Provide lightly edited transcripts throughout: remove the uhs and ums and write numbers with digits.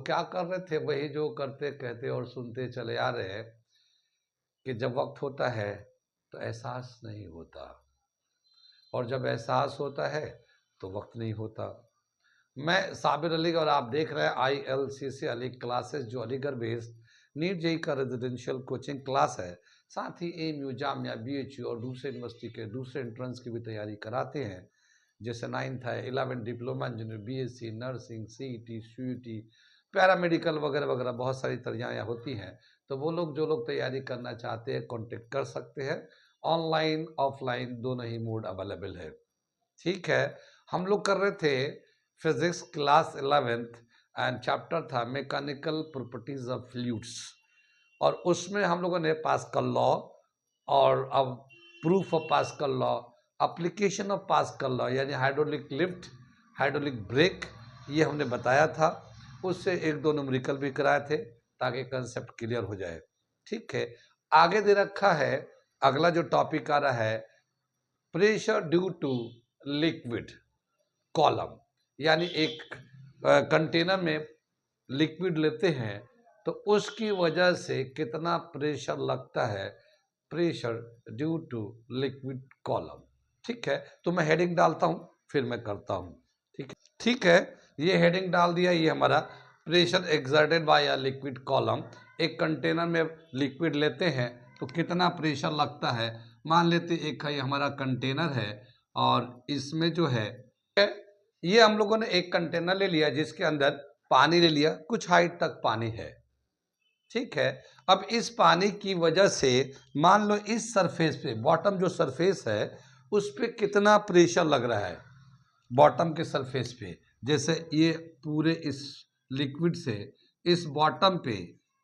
क्या कर रहे थे, वही जो करते कहते और सुनते चले आ रहे हैं कि जब वक्त होता है तो एहसास नहीं होता, और जब एहसास होता है तो वक्त नहीं होता। मैं साबिर अली और आप देख रहे हैं ILCC अली क्लासेस, जो अलीगढ़ बेस्ड नीट जेई का रेजिडेंशियल कोचिंग क्लास है। साथ ही AMU, जामिया, BHU और दूसरे यूनिवर्सिटी के दूसरे एंट्रेंस की भी तैयारी कराते हैं, जैसे 9th है, 11th diploma engineer, BSc nursing, CET, CUT, paramedical वगैरह वगैरह बहुत सारी तैयारियाँ होती हैं। तो वो लोग जो लोग तैयारी करना चाहते हैं कॉन्टेक्ट कर सकते हैं। ऑनलाइन ऑफलाइन दोनों ही मोड अवेलेबल है। ठीक है, हम लोग कर रहे थे physics class 11th and chapter था मैकेनिकल प्रॉपर्टीज ऑफ फ्लूइड्स, और उसमें हम लोगों ने पास्कल लॉ और अब proof of pascal law, application of pascal law यानी हाइड्रोलिक लिफ्ट, हाइड्रोलिक ब्रेक, ये हमने बताया था। उससे एक दो न्यूमेरिकल भी कराए थे ताकि कंसेप्ट क्लियर हो जाए। ठीक है, आगे दे रखा है अगला जो टॉपिक आ रहा है, pressure due to liquid column, यानी एक कंटेनर में लिक्विड लेते हैं तो उसकी वजह से कितना प्रेशर लगता है, pressure due to liquid column. ठीक है, तो मैं हेडिंग डालता हूं फिर मैं करता हूं। ठीक है, ये हेडिंग डाल दिया। ये हमारा pressure exerted bye a liquid column, एक कंटेनर में लिक्विड लेते हैं तो कितना प्रेशर लगता है। मान लेते एक ये हमारा कंटेनर है और इसमें जो है ये हम लोगों ने एक कंटेनर ले लिया जिसके अंदर पानी ले लिया, कुछ हाइट तक पानी है। ठीक है, अब इस पानी की वजह से मान लो इस सरफेस पे, बॉटम जो सरफेस है उस पे कितना प्रेशर लग रहा है, बॉटम के सरफेस पे। जैसे ये पूरे इस लिक्विड से इस बॉटम पे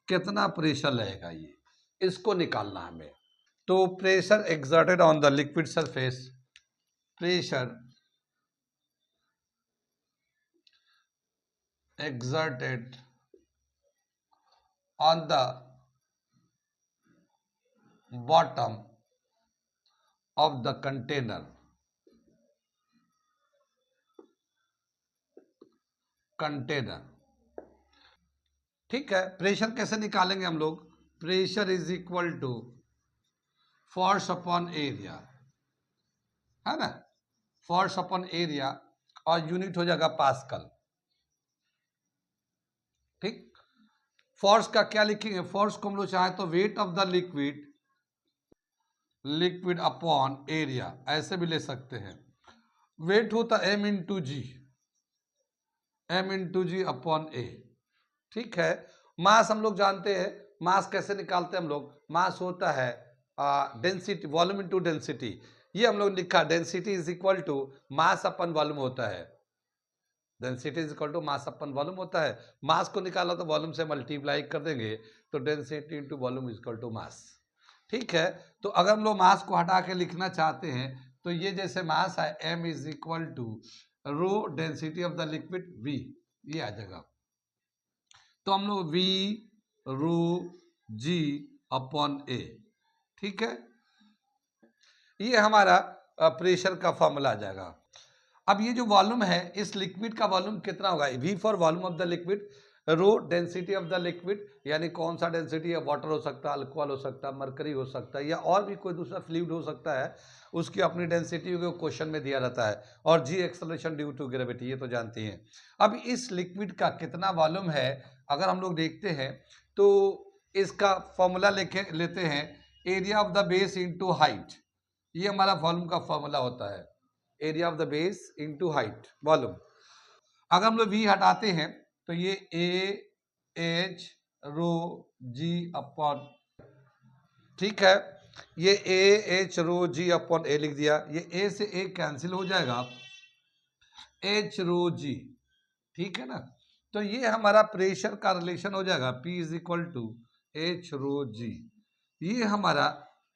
कितना प्रेशर लगेगा, ये इसको निकालना हमें। तो pressure exerted on the liquid surface, pressure exerted on the bottom of the container, ठीक है, प्रेशर कैसे निकालेंगे हम लोग, pressure is equal to force upon area, है ना, फोर्स अपॉन एरिया, और यूनिट हो जाएगा पास्कल। ठीक, फोर्स का क्या लिखेंगे, फोर्स को हम लोग चाहे तो weight of the liquid upon area ऐसे भी ले सकते हैं। वेट होता m इंटू जी, m इंटू जी अपॉन ए। ठीक है, मास हम लोग जानते हैं, मास कैसे निकालते हैं हम लोग, मास होता है डेंसिटी, वॉल्यूम इंटू डेंसिटी। ये हम लोग लिखा, density is equal to mass upon volume होता है, density is equal to mass upon volume होता है। मास को निकाला तो वॉल्यूम से मल्टीप्लाई कर देंगे तो density into volume is equal to mass. ठीक है, तो अगर हम लोग मास को हटा के लिखना चाहते हैं तो ये जैसे मास है m is equal to rho density of the liquid v, ये आ जाएगा। तो हम लोग v rho g upon a, ठीक है, ये हमारा प्रेशर का फॉर्मूला आ जाएगा। अब ये जो वॉल्यूम है, इस लिक्विड का वॉल्यूम कितना होगा, v for volume of the liquid, row density of the liquid, यानी कौन सा डेंसिटी है, वाटर हो सकता है, अल्कोहल हो सकता है, मरकरी हो सकता है, या और भी कोई दूसरा फ्लूइड हो सकता है, उसकी अपनी डेंसिटी को क्वेश्चन में दिया रहता है, और जी एक्सेलरेशन ड्यू टू ग्रेविटी, ये तो जानते हैं। अब इस लिक्विड का कितना वॉल्यूम है अगर हम लोग देखते हैं तो इसका फॉर्मूला लेते हैं, area of the base into height, ये हमारा वॉल्यूम का फॉर्मूला होता है, area of the base into height volume. अगर हम लोग v हटाते हैं तो ये a h rho g upon, ठीक है, ये a h rho g upon a लिख दिया, ये a से a कैंसिल हो जाएगा, h रो g, ठीक है ना। तो ये हमारा प्रेशर का रिलेशन हो जाएगा, P is equal to h rho g, ये हमारा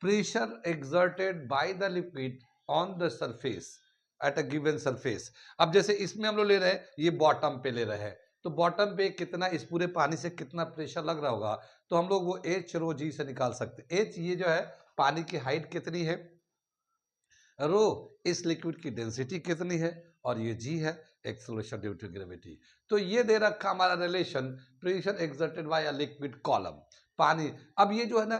pressure exerted by the liquid on the surface at a given surface. अब जैसे इसमें हम लोग ले रहे हैं, ये बॉटम पे ले रहे हैं, तो बॉटम पे कितना, इस पूरे पानी से कितना प्रेशर लग रहा होगा, तो हम लोग वो h रो g से निकाल सकते हैं। h ये जो है पानी की हाइट कितनी है, रो इस लिक्विड की डेंसिटी कितनी है, और ये g है, एक्सेलरेशन ड्यू टू ग्रेविटी। तो ये दे रखा हमारा relation, pressure exerted bye a liquid column, पानी। अब ये जो है ना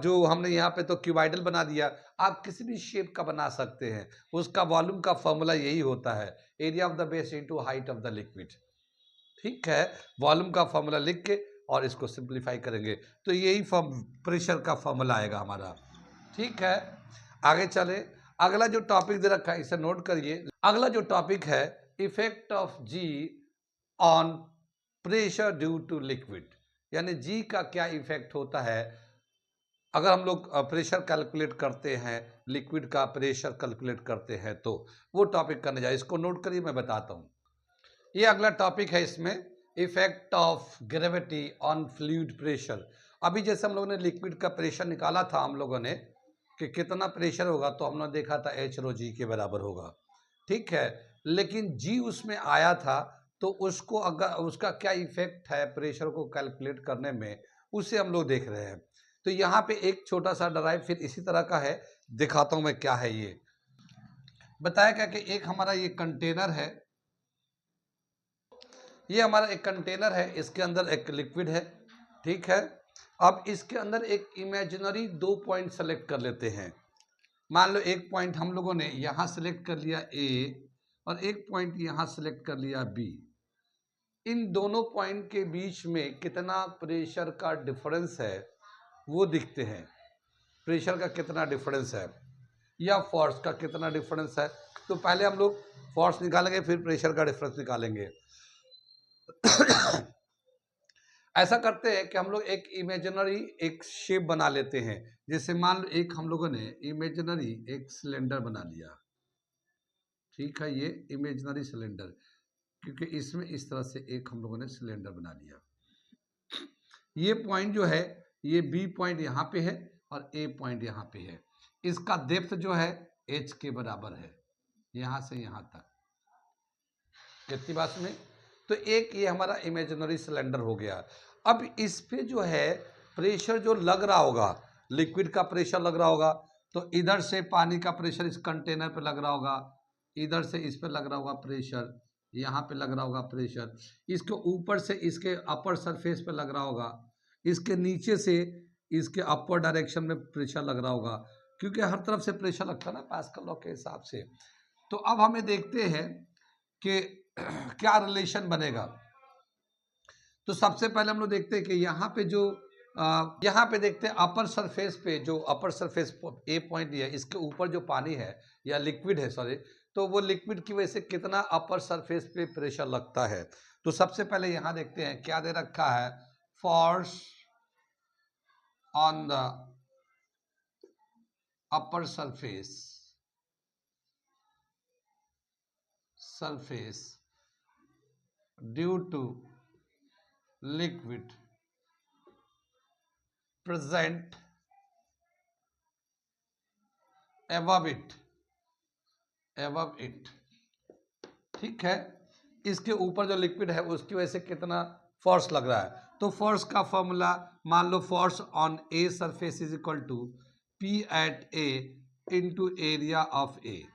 जो हमने यहाँ पे तो क्यूबाइडल बना दिया, आप किसी भी शेप का बना सकते हैं, उसका वॉल्यूम का फॉर्मूला यही होता है, area of the base into height of the liquid. ठीक है, वॉल्यूम का फॉर्मूला लिख के और इसको सिंप्लीफाई करेंगे तो यही प्रेशर का फॉर्मूला आएगा हमारा। ठीक है, आगे चले। अगला जो टॉपिक दे रखा है इसे नोट करिए। अगला जो टॉपिक है effect of G on pressure due to liquid, यानी जी का क्या इफेक्ट होता है अगर हम लोग प्रेशर कैलकुलेट करते हैं, लिक्विड का प्रेशर कैलकुलेट करते हैं, तो वो टॉपिक करने जाए। इसको नोट करिए, मैं बताता हूँ। ये अगला टॉपिक है, इसमें effect of gravity on fluid pressure. अभी जैसे हम लोगों ने लिक्विड का प्रेशर निकाला था हम लोगों ने कि कितना प्रेशर होगा, तो हमने देखा था एच रो जी के बराबर होगा। ठीक है, लेकिन जी उसमें आया था, तो उसको अगर उसका क्या इफेक्ट है प्रेशर को कैलकुलेट करने में, उसे हम लोग देख रहे हैं। तो यहाँ पे एक छोटा सा ड्राइव फिर इसी तरह का है, दिखाता हूँ मैं क्या है। ये बताया क्या कि एक हमारा ये कंटेनर है, ये हमारा एक कंटेनर है, इसके अंदर एक लिक्विड है। ठीक है, अब इसके अंदर एक इमेजिनरी 2 पॉइंट सेलेक्ट कर लेते हैं। मान लो एक पॉइंट हम लोगों ने यहाँ सेलेक्ट कर लिया ए, और एक पॉइंट यहाँ सेलेक्ट कर लिया बी। इन दोनों पॉइंट के बीच में कितना प्रेशर का डिफरेंस है वो दिखते हैं। प्रेशर का कितना डिफरेंस है या फोर्स का कितना डिफरेंस है। तो पहले हम लोग फोर्स निकालेंगे, फिर प्रेशर का डिफरेंस निकालेंगे। ऐसा करते हैं कि हम लोग एक इमेजिनरी एक शेप बना लेते हैं। जैसे मान लो एक हम लोगों ने इमेजिनरी एक सिलेंडर बना लिया। ठीक है, ये इमेजिनरी सिलेंडर, क्योंकि इसमें इस तरह से एक हम लोगों ने सिलेंडर बना लिया। ये पॉइंट जो है, ये बी पॉइंट यहाँ पे है और ए पॉइंट यहाँ पे है। इसका डेप्थ जो है एच के बराबर है, यहाँ से यहाँ तक। कितनी बात में, तो एक ये हमारा इमेजिनरी सिलेंडर हो गया। अब इस पे जो है प्रेशर जो लग रहा होगा, लिक्विड का प्रेशर लग रहा होगा, तो इधर से पानी का प्रेशर इस कंटेनर पे लग रहा होगा, इधर से इस पे लग रहा होगा प्रेशर, यहाँ पे लग रहा होगा प्रेशर, इसके ऊपर से इसके अपर सरफेस पे लग रहा होगा, इसके नीचे से इसके अपर डायरेक्शन में प्रेशर लग रहा होगा, क्योंकि हर तरफ से प्रेशर लगता है ना पास्कल लॉ के हिसाब से। तो अब हमें देखते हैं कि क्या रिलेशन बनेगा। तो सबसे पहले हम लोग देखते हैं कि यहाँ पे जो यहाँ पे देखते हैं अपर सरफेस पे, जो अपर सरफेस ए पॉइंट है, इसके ऊपर जो पानी है या लिक्विड है, सॉरी, तो वो लिक्विड की वजह से कितना अपर सरफेस पे प्रेशर लगता है। तो सबसे पहले यहाँ देखते हैं क्या दे रखा है, force on the upper surface due to liquid present above it। ठीक है, इसके ऊपर जो लिक्विड है उसकी वजह से कितना फोर्स लग रहा है। तो फोर्स का फॉर्मूला मान लो, force on a surface is equal to P at A into area of A.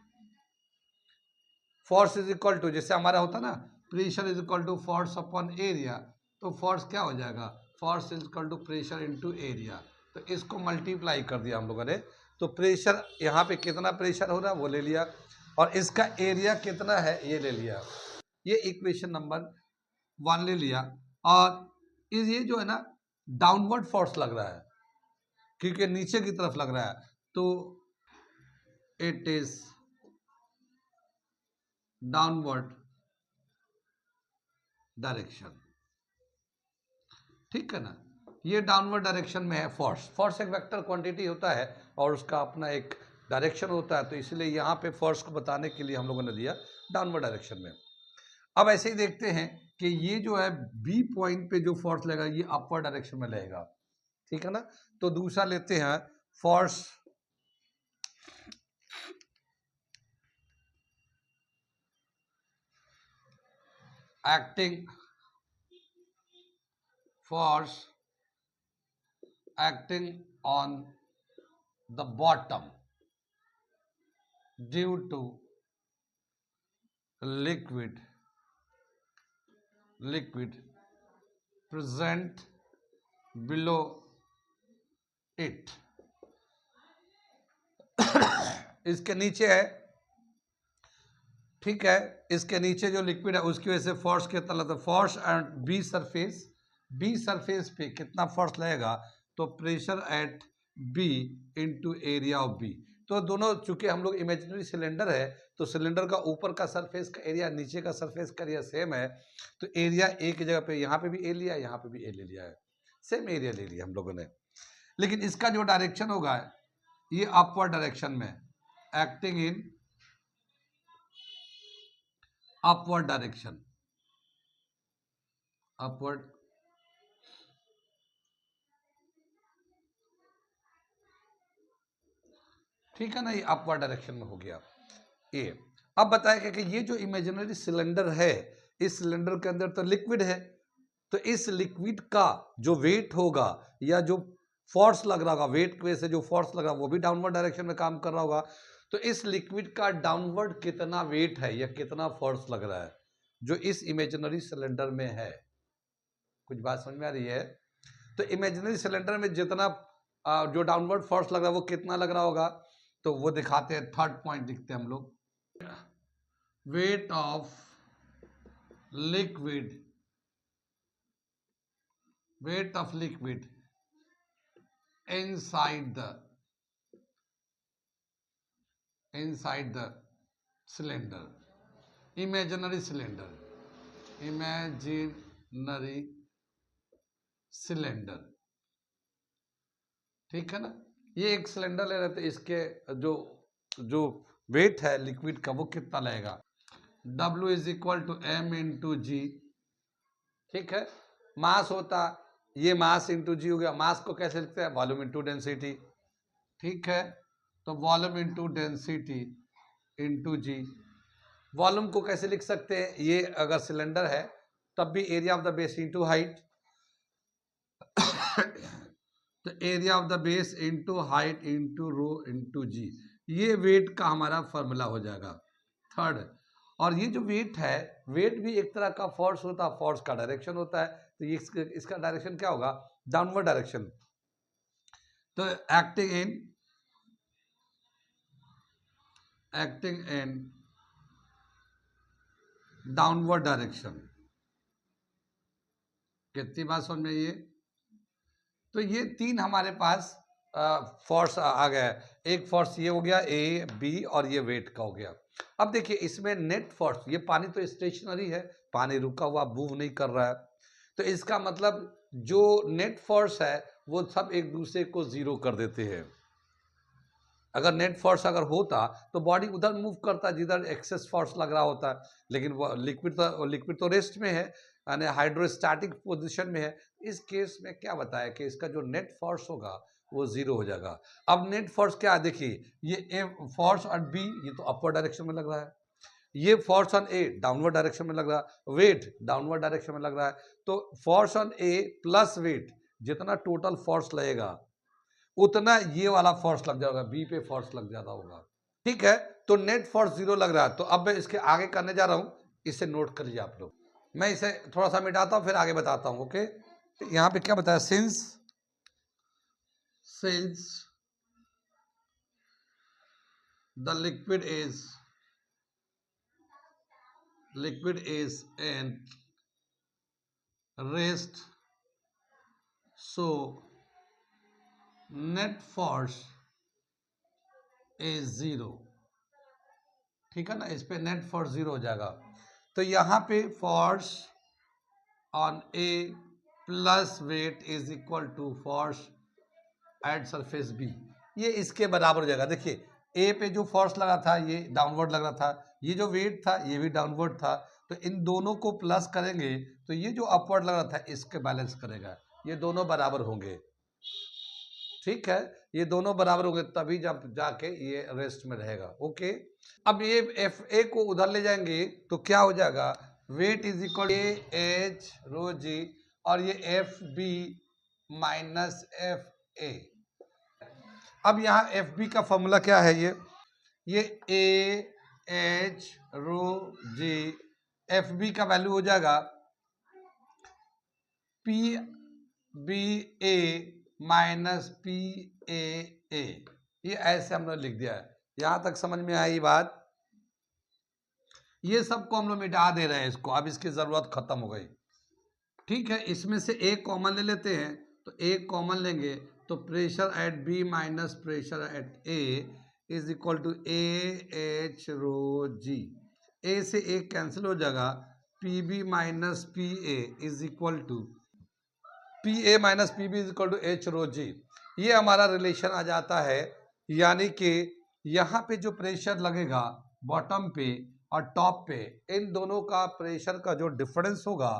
Force is equal to, जैसे हमारा होता ना pressure is equal to force upon area, तो फोर्स क्या हो जाएगा, force is equal to pressure into area. तो इसको मल्टीप्लाई कर दिया हम लोगों ने, तो प्रेशर यहाँ पे कितना प्रेशर हो रहा है वो ले लिया, और इसका एरिया कितना है ये ले लिया। ये इक्वेशन नंबर 1 ले लिया। और ये जो है ना डाउनवर्ड फोर्स लग रहा है, क्योंकि नीचे की तरफ लग रहा है, तो इट इज डाउनवर्ड डायरेक्शन। ठीक है ना, ये डाउनवर्ड डायरेक्शन में है फोर्स। फोर्स एक वेक्टर क्वांटिटी होता है और उसका अपना एक डायरेक्शन होता है, तो इसलिए यहाँ पे फोर्स को बताने के लिए हम लोगों ने दिया डाउनवर्ड डायरेक्शन में। अब ऐसे ही देखते हैं कि ये जो है बी पॉइंट पे जो फोर्स लगेगा ये अपवर्ड डायरेक्शन में लगेगा। ठीक है ना, तो दूसरा लेते हैं, force acting on the bottom due to liquid liquid present below it, इसके नीचे है, ठीक है, इसके नीचे जो लिक्विड है उसकी वजह से फोर्स कितना लगता है, फोर्स एट बी सरफेस पे कितना फोर्स लगेगा, तो pressure at B into area of B. तो दोनों चूंकि हम लोग इमेजिनरी सिलेंडर है, तो सिलेंडर का ऊपर का सरफेस का एरिया नीचे का सरफेस का एरिया सेम है, तो एरिया एक जगह पे, यहाँ पे भी ए लिया, यहाँ पे भी ए ले लिया है, सेम एरिया ले लिया हम लोगों ने। लेकिन इसका जो डायरेक्शन होगा ये अपवर्ड डायरेक्शन में, acting in upward direction, upward, ठीक है ना, ये अपवर्ड डायरेक्शन में हो गया ये। अब बताया कि ये जो इमेजिनरी सिलेंडर है, इस सिलेंडर के अंदर तो लिक्विड है, तो इस लिक्विड का जो वेट होगा या जो फोर्स लग रहा होगा, वेट की वजह से जो फोर्स लग रहा है वो भी डाउनवर्ड डायरेक्शन में काम कर रहा होगा। तो इस लिक्विड का डाउनवर्ड कितना वेट है या कितना फोर्स लग रहा है जो इस इमेजिनरी सिलेंडर में है, कुछ बात समझ में आ रही है? तो इमेजिनरी सिलेंडर में जितना जो डाउनवर्ड फोर्स लग रहा है वो कितना लग रहा होगा, तो वो दिखाते हैं, थर्ड पॉइंट लिखते हैं हम लोग, weight of liquid, weight of liquid inside the cylinder, imaginary cylinder, ठीक है ना। ये एक सिलेंडर ले रहे थे, इसके जो वेट है लिक्विड का वो कितना लगेगा, W is equal to M into G, ठीक है। मास होता, ये मास इंटू जी हो गया, मास को कैसे लिखते हैं, वॉल्यूम इंटू डेंसिटी, ठीक है। तो वॉल्यूम इंटू डेंसिटी इंटू जी, वॉल्यूम को कैसे लिख सकते हैं, ये अगर सिलेंडर है तब भी area of the base into height, तो area of the base into height into rho into G, ये वेट का हमारा फॉर्मूला हो जाएगा थर्ड। और ये जो वेट है, वेट भी एक तरह का फोर्स होता है, फोर्स का डायरेक्शन होता है, तो ये इसका डायरेक्शन क्या होगा, डाउनवर्ड डायरेक्शन। तो एक्टिंग इन डाउनवर्ड डायरेक्शन, कितनी बात समझ में ये। तो ये तीन हमारे पास फोर्स आ गया है, एक फोर्स ये हो गया ए बी और ये वेट का हो गया। अब देखिए इसमें नेट फोर्स, ये पानी तो स्टेशनरी है, पानी रुका हुआ मूव नहीं कर रहा है, तो इसका मतलब जो नेट फोर्स है वो सब एक दूसरे को जीरो कर देते हैं। अगर नेट फोर्स अगर होता तो बॉडी उधर मूव करता जिधर एक्सेस फोर्स लग रहा होता, लेकिन वो लिक्विड तो रेस्ट में है, यानी हाइड्रोस्टैटिक पोजीशन में है। इस केस में क्या बताया कि इसका जो नेट फोर्स होगा वो जीरो हो जाएगा। अब नेट फोर्स क्या है, देखिए ये फोर्स ऑन बी ये तो अपवर्ड डायरेक्शन में लग रहा है, ये force on A downward direction में लग रहा है, वेट डाउनवर्ड डायरेक्शन में लग रहा है, तो force on A plus weight जितना टोटल फोर्स लगेगा उतना ये वाला फोर्स लग जाएगा, बी पे फोर्स लग जाता होगा, ठीक है। तो नेट फोर्स जीरो लग रहा है, तो अब मैं इसके आगे करने जा रहा हूं, इसे नोट कर लीजिए आप लोग। मैं इसे थोड़ा सा मिटाता हूं फिर आगे बताता हूं, ओके। यहां पे क्या बताया, since the liquid is in rest, so net force is zero, ठीक है ना, इस पे नेट फोर्स जीरो हो जाएगा। तो यहाँ पे force on A plus weight is equal to force at surface B, ये इसके बराबर हो जाएगा। देखिए ए पे जो फोर्स लगा था ये डाउनवर्ड लग रहा था, ये जो वेट था ये भी डाउनवर्ड था, तो इन दोनों को प्लस करेंगे तो ये जो अपवर्ड लग रहा था इसके बैलेंस करेगा, ये दोनों बराबर होंगे, ठीक है। ये दोनों बराबर होंगे तभी जब जाके ये रेस्ट में रहेगा, ओके। अब ये एफ ए को उधर ले जाएंगे तो क्या हो जाएगा, weight is equal A H rho G, और ये F B minus F A. अब यहाँ एफ बी का फॉर्मूला क्या है, ये A H rho G, F B का वैल्यू हो जाएगा P B A minus P A A, ये ऐसे हम लोग लिख दिया है। यहां तक समझ में आई बात? ये सबको हम लोग मिटा दे रहे हैं इसको, अब इसकी जरूरत खत्म हो गई। ठीक है, इसमें से एक कॉमन ले लेते हैं, तो एक कॉमन लेंगे तो pressure at B minus pressure at A is equal to A H rho G. A से ए कैंसिल हो जाएगा, P B minus P A is equal to P A minus P B is equal to H rho G. ये हमारा relation आ जाता है, यानी कि यहाँ पे जो प्रेशर लगेगा बॉटम पे और टॉप पे, इन दोनों का प्रेशर का जो डिफरेंस होगा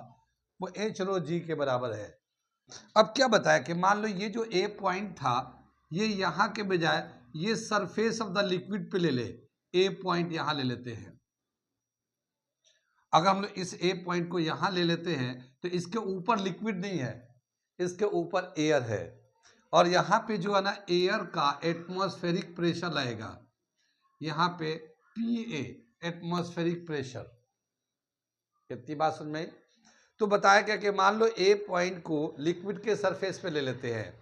वो एच रो जी के बराबर है। अब क्या बताया कि मान लो ये जो ए पॉइंट था, ये यहाँ के बजाय ये सरफेस ऑफ द लिक्विड पे ले ले, ए पॉइंट यहाँ ले लेते हैं। अगर हम लोग इस ए पॉइंट को यहाँ ले लेते हैं तो इसके ऊपर लिक्विड नहीं है, इसके ऊपर एयर है, और यहाँ पे जो है ना एयर का एटमॉस्फेरिक प्रेशर लगेगा, यहाँ पे पी ए एटमॉस्फेरिक प्रेशर। कितनी बात समझ में आई? तो बताया क्या कि मान लो ए पॉइंट को लिक्विड के सरफेस पे ले लेते हैं,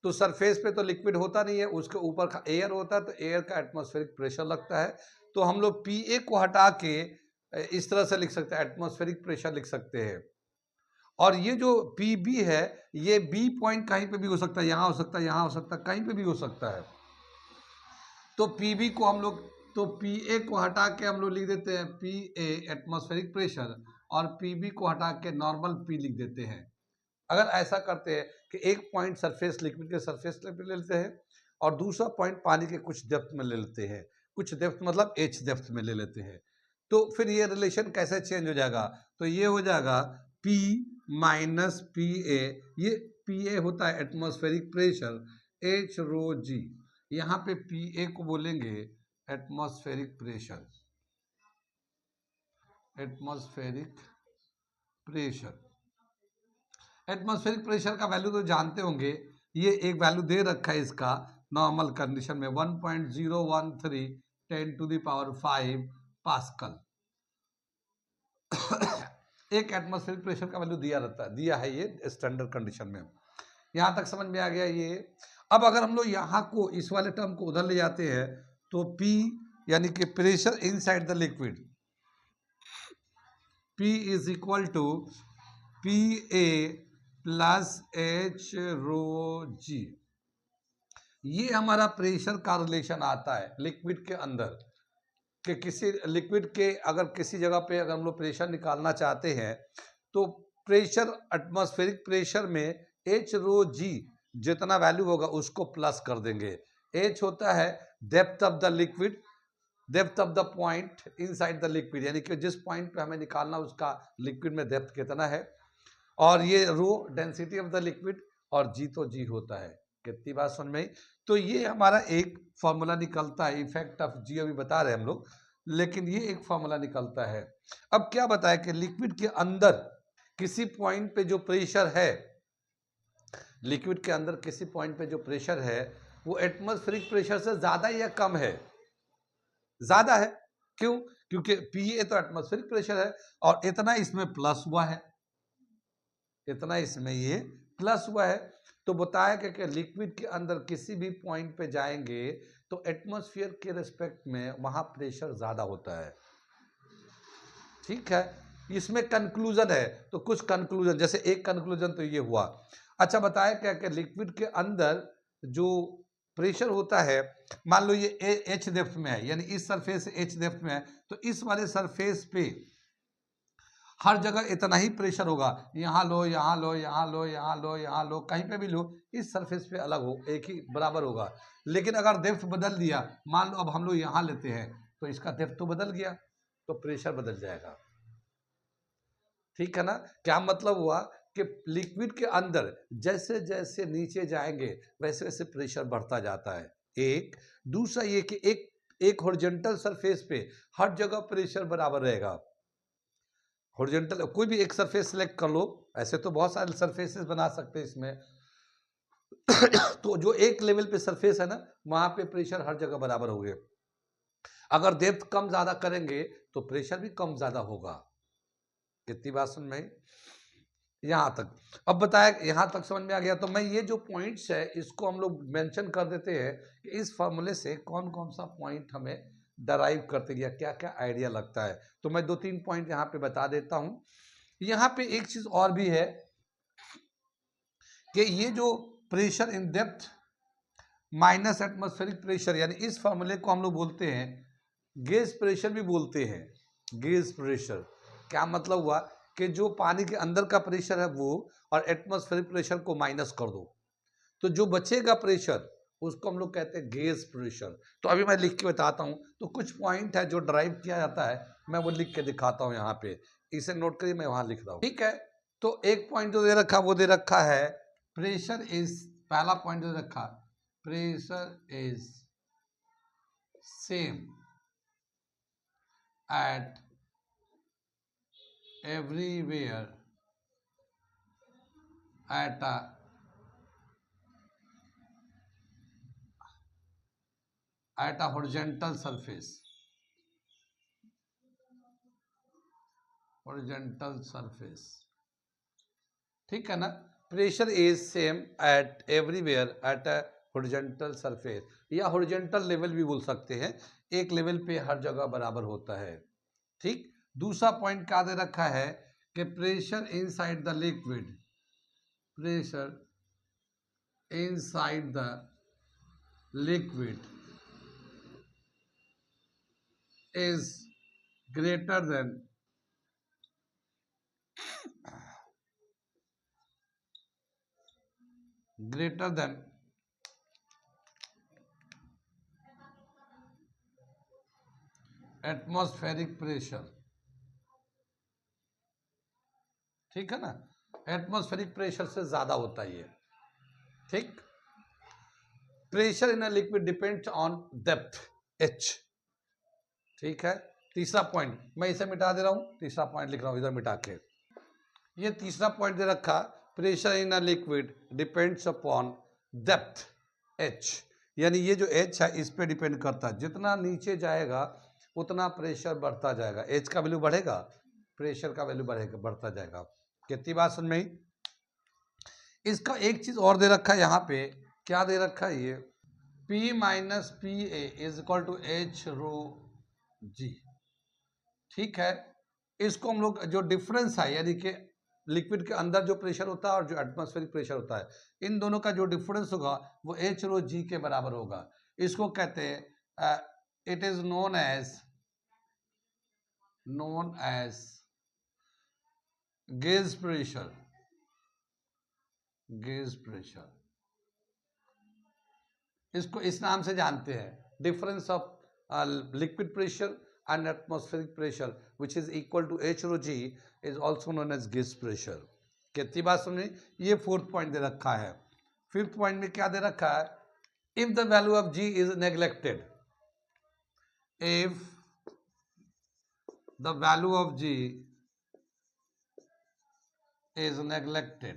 तो सरफेस पे तो लिक्विड होता नहीं है, उसके ऊपर का एयर होता है, तो एयर का एटमॉस्फेरिक प्रेशर लगता है। तो हम लोग पी ए को हटा के इस तरह से लिख सकते हैं, एटमॉस्फेरिक प्रेशर लिख सकते हैं। और ये जो पी बी है, ये बी पॉइंट कहीं पे भी हो सकता है, यहाँ हो सकता है, यहाँ हो सकता है, कहीं पे भी हो सकता है। तो पी बी को हम लोग, तो पी ए को हटा के हम लोग लिख देते हैं पी ए एटमॉस्फेरिक प्रेशर, और पी बी को हटा के नॉर्मल पी लिख देते हैं। अगर ऐसा करते हैं कि एक पॉइंट सरफेस लिक्विड के सरफेस पे ले लेते हैं और दूसरा पॉइंट पानी के कुछ डेप्थ में ले लेते हैं, कुछ डेप्थ मतलब एच डेप्थ में ले लेते हैं, तो फिर ये रिलेशन कैसे चेंज हो जाएगा? तो ये हो जाएगा P माइनस पी ए, ये पी ए होता है एटमॉस्फेरिक प्रेशर, एच रो जी, यहाँ पे पी ए को बोलेंगे atmospheric pressure, atmospheric pressure. Atmospheric pressure का वैल्यू तो जानते होंगे, ये एक वैल्यू दे रखा है इसका नॉर्मल कंडीशन में 1.013 10⁵ पास्कल। एक एटमॉस्फेरिक प्रेशर का वैल्यू दिया है ये स्टैंडर्ड कंडीशन में। यहां तक समझ में आ गया ये। अब अगर हम लोग यहाँ को इस वाले टर्म को उधर ले जाते हैं तो P यानी कि pressure inside the liquid, P is equal to P A plus H rho G. ये हमारा प्रेशर का रिलेशन आता है लिक्विड के अंदर, कि किसी लिक्विड के अगर किसी जगह पे अगर हम लोग प्रेशर निकालना चाहते हैं तो प्रेशर एटमॉस्फेरिक प्रेशर में एच रो जी जितना वैल्यू होगा उसको प्लस कर देंगे। एच होता है depth of the liquid, depth of the point inside the liquid, यानी कि जिस पॉइंट पे हमें निकालना उसका लिक्विड में डेप्थ कितना है, और ये रो डेंसिटी ऑफ द लिक्विड, और जी तो जी होता है। कितनी बात समझ में आई? तो ये हमारा एक फॉर्मूला निकलता है, इफेक्ट ऑफ जी अभी बता रहे हैं हम लोग, लेकिन ये एक फॉर्मूला निकलता है। अब क्या बताया कि लिक्विड के अंदर किसी पॉइंट पे जो प्रेशर है, लिक्विड के अंदर किसी पॉइंट पे जो प्रेशर है वो एटमॉस्फेरिक प्रेशर से ज्यादा या कम है? ज्यादा है। क्यों? क्योंकि पी ए तो एटमॉस्फेरिक प्रेशर है और इतना इसमें प्लस हुआ है, इतना इसमें ये प्लस हुआ है। तो बताया कि लिक्विड के अंदर किसी भी पॉइंट पे जाएंगे तो एटमॉस्फेयर के रिस्पेक्ट में वहां प्रेशर ज्यादा होता है। ठीक है, इसमें कंक्लूजन है, तो कुछ कंक्लूजन, जैसे एक कंक्लूजन तो ये हुआ। अच्छा, बताया क्या कि लिक्विड के अंदर जो प्रेशर होता है, मान लो ये एच डेप्थ में है, यानी इस सरफेस से एच डेप्थ में है, तो इस वाले सरफेस पे हर जगह इतना ही प्रेशर होगा, यहाँ लो, यहाँ लो, यहाँ लो, यहाँ लो, यहाँ लो, कहीं पे भी लो, इस सरफेस पे अलग हो, एक ही बराबर होगा। लेकिन अगर डेप्थ बदल दिया, मान लो अब हम लोग यहाँ लेते हैं तो इसका डेप्थ तो बदल गया, तो प्रेशर बदल जाएगा। ठीक है ना? क्या मतलब हुआ कि लिक्विड के अंदर जैसे जैसे नीचे जाएंगे वैसे वैसे प्रेशर बढ़ता जाता है। एक दूसरा ये कि एक हॉरिजॉन्टल सरफेस पे हर जगह प्रेशर बराबर रहेगा। हॉरिजॉन्टल कोई भी एक सरफेस सेलेक्ट कर लो, ऐसे तो बहुत सारे सरफेसेस बना सकते हैं इसमें तो जो एक लेवल पे सरफेस है ना, वहां पे प्रेशर हर जगह बराबर हो गए। अगर डेप्थ कम ज्यादा करेंगे तो प्रेशर भी कम ज्यादा होगा। कितनी बात सुन में? यहाँ तक। अब बताया यहाँ तक समझ में आ गया। तो मैं ये जो पॉइंट्स है इसको हम लोग मेंशन कर देते हैं कि इस फॉर्मूले से कौन कौन सा पॉइंट हमें डराइव करते या क्या क्या आइडिया लगता है। तो मैं 2-3 पॉइंट यहाँ पे बता देता हूँ। यहाँ पे एक चीज और भी है कि ये जो pressure in depth minus atmospheric pressure, यानी इस फॉर्मूले को हम लोग बोलते हैं गेज प्रेशर भी बोलते हैं। गेज प्रेशर क्या मतलब हुआ कि जो पानी के अंदर का प्रेशर है वो और एटमॉस्फेरिक प्रेशर को माइनस कर दो तो जो बचेगा प्रेशर उसको हम लोग कहते हैं गेज प्रेशर। तो अभी मैं लिख के बताता हूँ। तो कुछ पॉइंट है जो ड्राइव किया जाता है, मैं वो लिख के दिखाता हूँ यहाँ पे, इसे नोट करिए, मैं वहां लिख रहा हूँ, ठीक है। तो एक पॉइंट जो दे रखा वो दे रखा है प्रेशर इज, पहला पॉइंट जो रखा pressure is same at everywhere at a horizontal surface, horizontal surface, ठीक है ना। Pressure is same eight everywhere at a horizontal surface, या हॉरिजॉन्टल लेवल भी बोल सकते हैं, एक लेवल पे हर जगह बराबर होता है, ठीक। दूसरा पॉइंट क्या दे रखा है कि pressure inside the liquid, pressure inside the liquid is greater than atmospheric pressure, ठीक है ना। एटमॉस्फेरिक प्रेशर से ज्यादा होता है ये, ठीक। Pressure in a liquid depends on depth H, ठीक है। तीसरा पॉइंट मैं इसे मिटा दे रहा हूं, तीसरा पॉइंट लिख रहा हूं इधर मिटा के। ये तीसरा पॉइंट दे रखा pressure in a liquid depends upon depth H, यानी ये जो एच है इस पे डिपेंड करता है, जितना नीचे जाएगा उतना प्रेशर बढ़ता जाएगा, एच का वैल्यू बढ़ेगा प्रेशर का वैल्यू बढ़ेगा, बढ़ता जाएगा। कितनी बात समझ में आई। इसका एक चीज और दे रखा है यहाँ पे, क्या दे रखा है ये P minus P A is equal to H rho G, ठीक है। इसको हम लोग जो डिफरेंस है यानी कि लिक्विड के अंदर जो प्रेशर होता है और जो एटमॉस्फेरिक प्रेशर होता है, इन दोनों का जो डिफरेंस होगा वो एच रो जी के बराबर होगा। इसको कहते हैं it is known as gauge pressure, gauge pressure, इसको इस नाम से जानते हैं, difference of liquid pressure and atmospheric pressure which is equal to h rho g is also known as gas pressure। कितनी बात समझी। ये फोर्थ पॉइंट दे रखा है। फिफ्थ पॉइंट में क्या दे रखा है, if the value of g is neglected, if the value of g is neglected,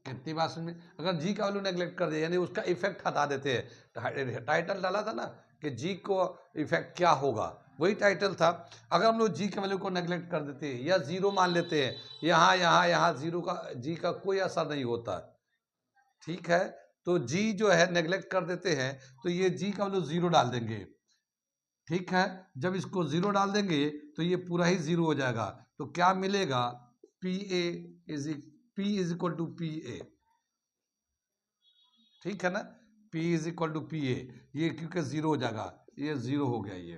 कितनी बात समझ में। अगर जी का वैल्यू नेग्लेक्ट कर दिया यानी उसका इफेक्ट हटा देते हैं, टाइटल डाला था ना कि जी को इफेक्ट क्या होगा, वही टाइटल था। अगर हम लोग जी के वैल्यू को नेग्लेक्ट कर देते हैं या जीरो मान लेते हैं, यहाँ जीरो का जी का कोई असर नहीं होता, ठीक है। तो जी जो है नेग्लेक्ट कर देते हैं तो ये जी का वैल्यू जीरो डाल देंगे, ठीक है। जब इसको जीरो डाल देंगे तो ये पूरा ही जीरो हो जाएगा, तो क्या मिलेगा P is equal to P A, ठीक है ना। P is equal to P A, ये क्योंकि जीरो हो जाएगा, ये जीरो हो गया। ये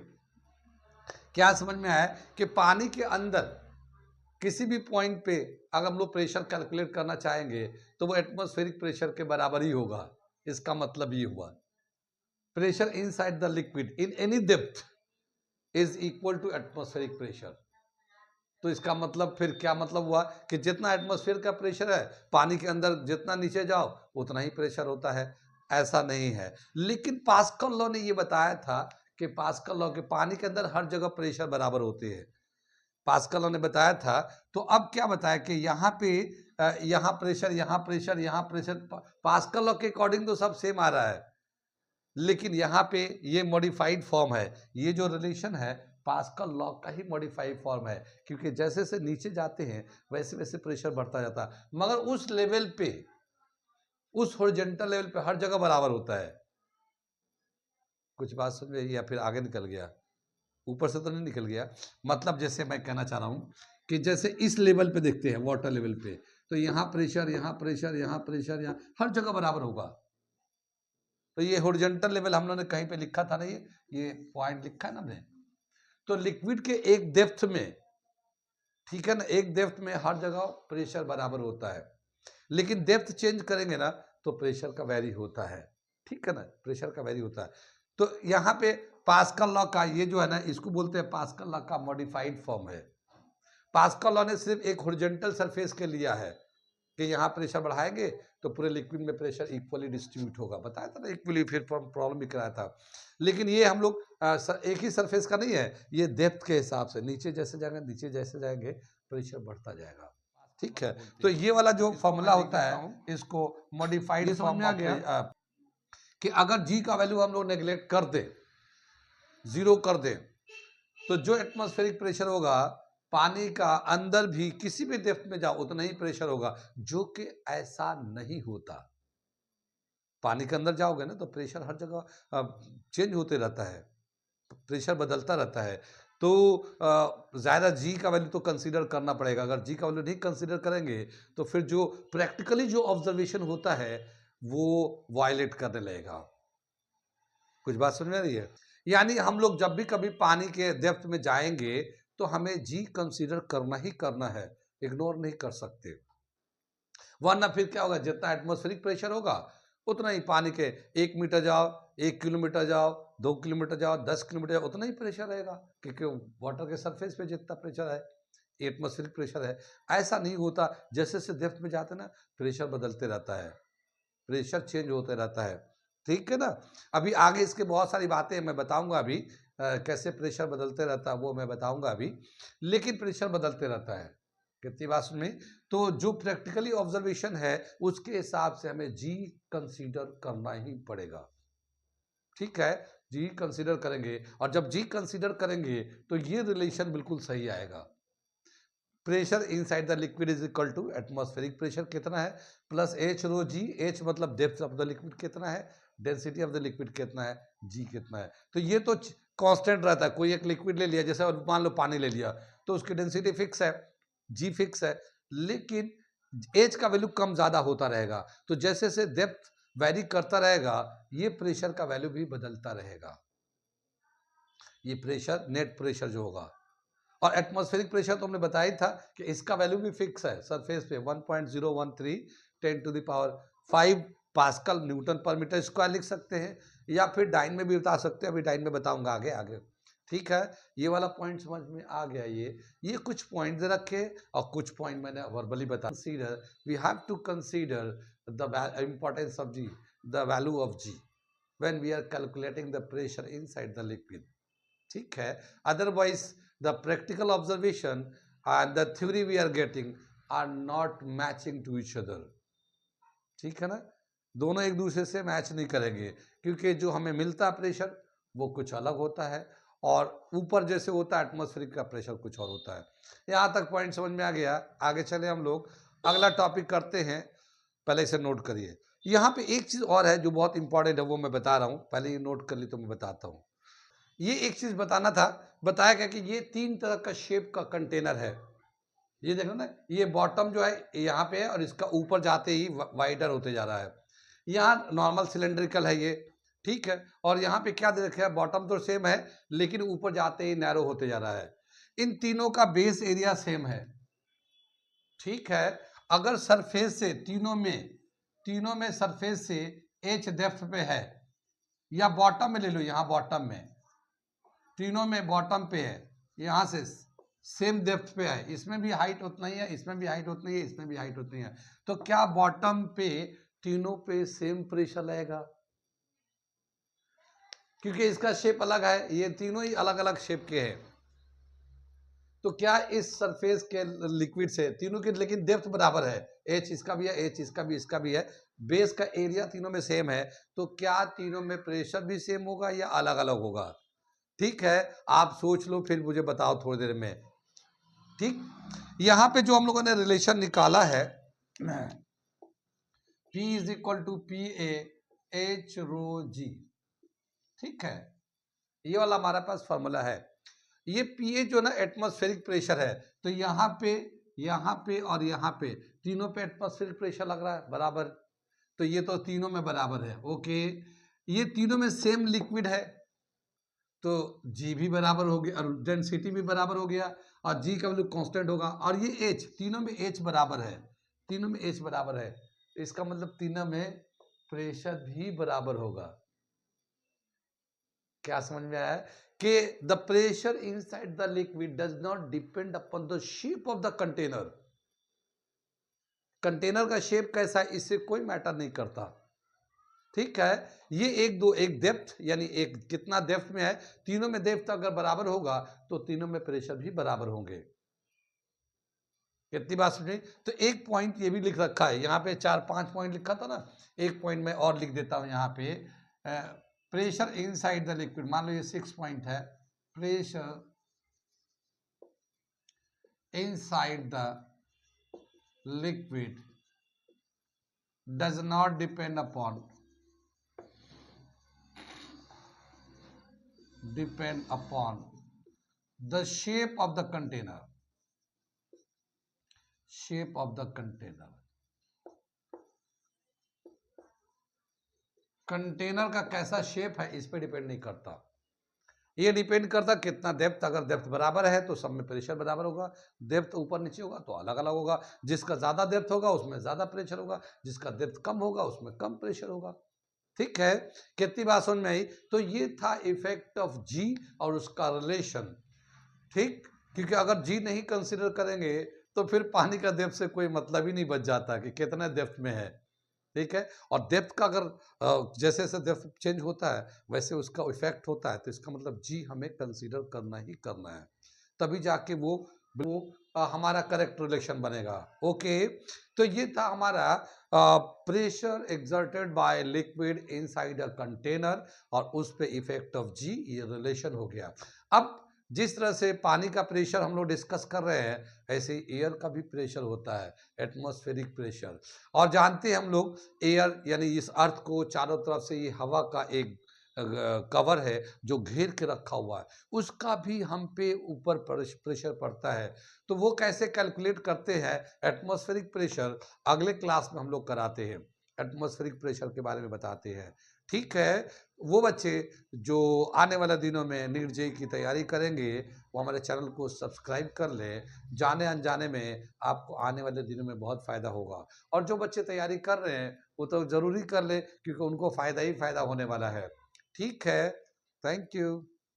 क्या समझ में आया कि पानी के अंदर किसी भी पॉइंट पे अगर हम लोग प्रेशर कैलकुलेट करना चाहेंगे तो वो एटमॉस्फेरिक प्रेशर के बराबर ही होगा। इसका मतलब ये हुआ pressure inside the liquid in any depth is equal to atmospheric pressure. तो इसका मतलब फिर क्या मतलब हुआ कि जितना एटमॉस्फेयर का प्रेशर है पानी के अंदर जितना नीचे जाओ उतना ही प्रेशर होता है, ऐसा नहीं है। लेकिन पास्कल लॉ ने ये बताया था कि पास्कल लॉ के पानी के अंदर हर जगह प्रेशर बराबर होते हैं, पास्कल लॉ ने बताया था। तो अब क्या बताया कि यहाँ पे यहाँ प्रेशर, यहाँ प्रेशर, यहाँ प्रेशर, पास्कल लॉ के अकॉर्डिंग तो सब सेम आ रहा है, लेकिन यहाँ पे ये मॉडिफाइड फॉर्म है। ये जो रिलेशन है पास्कल लॉ का ही मॉडिफाइड फॉर्म है, क्योंकि जैसे जैसे नीचे जाते हैं वैसे वैसे प्रेशर बढ़ता जाता है, मगर उस लेवल पे, उस हॉरिजॉन्टल लेवल पे हर जगह बराबर होता है। कुछ बात समझ में आई या फिर आगे निकल गया? ऊपर से तो नहीं निकल गया। मतलब जैसे मैं कहना चाह रहा हूँ कि जैसे इस लेवल पे देखते हैं वाटर लेवल पे, तो यहाँ प्रेशर, यहाँ प्रेशर, यहाँ प्रेशर, यहाँ हर जगह बराबर होगा। तो ये हॉरिजॉन्टल लेवल हम लोगों ने कहीं पे लिखा था ना, ये पॉइंट लिखा है ना हमने। तो लिक्विड के एक डेप्थ में, ठीक है ना, एक डेप्थ में हर जगह प्रेशर बराबर होता है, लेकिन डेप्थ चेंज करेंगे ना तो प्रेशर का वैरी होता है, ठीक है ना, प्रेशर का वैरी होता है। तो यहाँ पे पास्कल लॉ का ये जो है ना, इसको बोलते हैं पास्कल लॉ का मॉडिफाइड फॉर्म है। पास्कल लॉ ने सिर्फ एक हॉरिजॉन्टल सरफेस के लिया है कि यहाँ प्रेशर बढ़ाएंगे तो पूरे लिक्विड में प्रेशर इक्वली डिस्ट्रीब्यूट होगा, बताया था ना इक्वली, फिर प्रॉब्लम भी कराया था। लेकिन ये हम लोग एक ही सरफेस का नहीं है, ये डेप्थ के हिसाब से नीचे जैसे जाएंगे, नीचे जैसे जाएंगे प्रेशर बढ़ता जाएगा, ठीक है। तो ये वाला जो फॉर्मूला होता है इसको मॉडिफाइड फॉर्म में आ गया कि अगर जी का वैल्यू हम लोग नेग्लेक्ट कर दे, जीरो कर दे, तो जो एटमॉस्फेरिक प्रेशर होगा पानी का अंदर भी किसी भी डेप्थ में जाओ उतना ही प्रेशर होगा, जो कि ऐसा नहीं होता। पानी के अंदर जाओगे ना तो प्रेशर हर जगह चेंज होते रहता है, प्रेशर बदलता रहता है। तो ज़्यादा जी का वैल्यू तो कंसीडर करना पड़ेगा। अगर जी का वैल्यू नहीं कंसीडर करेंगे तो फिर जो प्रैक्टिकली जो ऑब्जर्वेशन होता है वो वायलेट करने लगेगा। कुछ बात समझ में आ रही है? यानी हम लोग जब भी कभी पानी के डेप्थ में जाएंगे तो हमें जी कंसीडर करना ही करना है, इग्नोर नहीं कर सकते, वरना फिर क्या होगा, जितना एटमॉस्फेरिक प्रेशर होगा उतना ही पानी के 1 मीटर जाओ, 1 किलोमीटर जाओ, 2 किलोमीटर जाओ, 10 किलोमीटर जाओ, उतना ही प्रेशर रहेगा, क्योंकि वाटर के सरफेस पे जितना प्रेशर है एटमॉस्फेरिक प्रेशर है। ऐसा नहीं होता, जैसे जैसे डेप्थ में जाते ना प्रेशर बदलते रहता है, प्रेशर चेंज होते रहता है, ठीक है ना। अभी आगे इसके बहुत सारी बातें मैं बताऊंगा अभी, कैसे प्रेशर बदलते रहता है वो मैं बताऊंगा अभी, लेकिन प्रेशर बदलते रहता है। कितनी बात सुन में? तो जो प्रैक्टिकली ऑब्जर्वेशन है उसके हिसाब से हमें जी कंसीडर करना ही पड़ेगा, ठीक है, जी कंसीडर करेंगे, और जब जी कंसीडर करेंगे तो ये रिलेशन बिल्कुल सही आएगा। Pressure inside the liquid is equal to atmospheric pressure कितना है plus H rho g, h मतलब डेप्थ ऑफ द लिक्विड कितना है, डेंसिटी ऑफ द लिक्विड कितना है, जी कितना है। तो ये तो कांस्टेंट रहता है, कोई एक लिक्विड ले लिया, जैसे मान लो पानी ले लिया तो उसकी डेंसिटी फिक्स है, जी फिक्स है, लेकिन एच का वैल्यू कम ज़्यादा होता रहेगा। तो जैसे जैसे डेप्थ वैरी करता रहेगा ये प्रेशर का वैल्यू भी बदलता रहेगा, ये प्रेशर नेट प्रेशर जो होगा। और एटमॉस्फेरिक प्रेशर तो हमने बताया था कि इसका वैल्यू भी फिक्स है, सरफेस पे 1.013 10 to the power 5 pascal newton per metre square लिख सकते हैं, या फिर डाइन में भी बता सकते हैं, अभी डाइन में बताऊंगा आगे आगे, ठीक है। ये वाला पॉइंट समझ में आ गया। ये कुछ पॉइंट दे रखे और कुछ पॉइंट मैंने वर्बली बता। Consider, we have to consider the importance of g, the value of g when we are calculating the pressure inside the liquid, ठीक है। Otherwise the practical observation and the theory we are getting are not matching to each other, ठीक है ना, दोनों एक दूसरे से match नहीं करेंगे, क्योंकि जो हमें मिलता प्रेशर वो कुछ अलग होता है और ऊपर जैसे होता है एटमॉस्फेरिक का प्रेशर कुछ और होता है। यहाँ तक पॉइंट समझ में आ गया। आगे चले हम लोग अगला टॉपिक करते हैं, पहले इसे नोट करिए। यहाँ पे एक चीज़ और है जो बहुत इंपॉर्टेंट है, वो मैं बता रहा हूँ, पहले ये नोट कर ली तो मैं बताता हूँ। ये एक चीज बताना था, बताया गया कि ये 3 तरह का शेप का कंटेनर है। ये देखो ना, ये बॉटम जो है यहाँ पे है और इसका ऊपर जाते ही वाइडर होते जा रहा है। यहाँ नॉर्मल सिलेंड्रिकल है ये, ठीक है, और यहाँ पे क्या दे रखा है, बॉटम तो सेम है लेकिन ऊपर जाते ही नैरो होते जा रहा है। इन तीनों का बेस एरिया सेम है, ठीक है। अगर सरफेस से तीनों में सरफेस से एच डेप्थ पे है, या बॉटम में ले लो, यहाँ बॉटम में तीनों में बॉटम पे है, यहाँ से सेम डेप्थ पे है, इसमें भी हाइट उतना ही है, इसमें भी हाइट उतनी है, इसमें भी हाइट उतनी है, तो क्या बॉटम पे तीनों पे सेम प्रेशर लगेगा? क्योंकि इसका शेप अलग है, ये तीनों ही अलग अलग शेप के हैं, तो क्या इस सरफेस के लिक्विड से तीनों की लेकिन डेप्थ बराबर है, एच इसका भी है, एच इसका भी, इसका भी है, बेस का एरिया तीनों में सेम है, तो क्या तीनों में प्रेशर भी सेम होगा या अलग अलग होगा? ठीक है, आप सोच लो, फिर मुझे बताओ थोड़ी देर में। ठीक, यहां पे जो हम लोगों ने रिलेशन निकाला है, P is equal to P A H rho G, ठीक है, ये वाला हमारे पास फॉर्मूला है। ये पीए जो ना एटमॉस्फेरिक प्रेशर है, तो यहाँ पे और यहाँ पे तीनों पे एटमॉस्फेरिक प्रेशर लग रहा है बराबर, तो ये तो तीनों में बराबर है। ओके, ये तीनों में सेम लिक्विड है, तो जी भी बराबर हो गया और डेंसिटी भी बराबर हो गया, और जी का वैल्यू कांस्टेंट होगा, और ये एच, तीनों में एच बराबर है, तीनों में एच बराबर है, इसका मतलब तीनों में प्रेशर भी बराबर होगा। क्या समझ में आया कि the pressure inside the liquid does not depend upon the shape of the container. Container का शेप कैसा है इससे कोई मैटर नहीं करता, ठीक है। ये एक डेप्थ, यानी एक कितना डेप्थ में है, तीनों में डेप्थ अगर बराबर होगा तो तीनों में प्रेशर भी बराबर होंगे। कितनी बात समझी? तो एक पॉइंट ये भी लिख रखा है यहाँ पे, 4-5 पॉइंट लिखा था ना, एक पॉइंट मैं और लिख देता हूं यहाँ पे, प्रेशर इनसाइड द लिक्विड, मान लो ये 6 पॉइंट है, pressure inside the liquid does not depend upon the shape of the container, shape of the container, container का कैसा शेप है इस पे डिपेंड नहीं करता, ये डिपेंड करता कितना डेप्थ, अगर डेप्थ बराबर है तो सब में प्रेशर बराबर होगा, डेप्थ ऊपर नीचे होगा तो अलग अलग होगा, जिसका ज्यादा डेप्थ होगा उसमें ज्यादा प्रेशर होगा, जिसका डेप्थ कम होगा उसमें कम प्रेशर होगा, ठीक है। कितनी बात समझ में आई? तो ये था इफेक्ट ऑफ जी और उसका रिलेशन, ठीक, क्योंकि अगर जी नहीं कंसिडर करेंगे तो फिर पानी का डेप्थ से कोई मतलब ही नहीं बच जाता कि कितना डेप्थ में है, ठीक है। और डेप्थ का अगर जैसे जैसे डेप्थ चेंज होता है वैसे उसका इफेक्ट होता है, तो इसका मतलब जी हमें कंसीडर करना ही करना है, तभी जाके वो हमारा करेक्ट रिलेशन बनेगा। ओके, तो ये था हमारा pressure exerted by liquid inside a container और उस पे इफेक्ट ऑफ जी, ये रिलेशन हो गया। अब जिस तरह से पानी का प्रेशर हम लोग डिस्कस कर रहे हैं, ऐसे ही एयर का भी प्रेशर होता है, एटमॉस्फेरिक प्रेशर, और जानते हैं हम लोग एयर यानी इस अर्थ को चारों तरफ से ये हवा का एक कवर है जो घेर के रखा हुआ है, उसका भी हम पे ऊपर प्रेशर पड़ता है। तो वो कैसे कैलकुलेट करते हैं एटमॉस्फेरिक प्रेशर, अगले क्लास में हम लोग कराते हैं, एटमॉस्फेरिक प्रेशर के बारे में बताते हैं, ठीक है। वो बच्चे जो आने वाले दिनों में नीट जेईई की तैयारी करेंगे वो हमारे चैनल को सब्सक्राइब कर लें, जाने अनजाने में आपको आने वाले दिनों में बहुत फ़ायदा होगा, और जो बच्चे तैयारी कर रहे हैं वो तो ज़रूरी कर ले क्योंकि उनको फ़ायदा ही फ़ायदा होने वाला है, ठीक है। Thank you.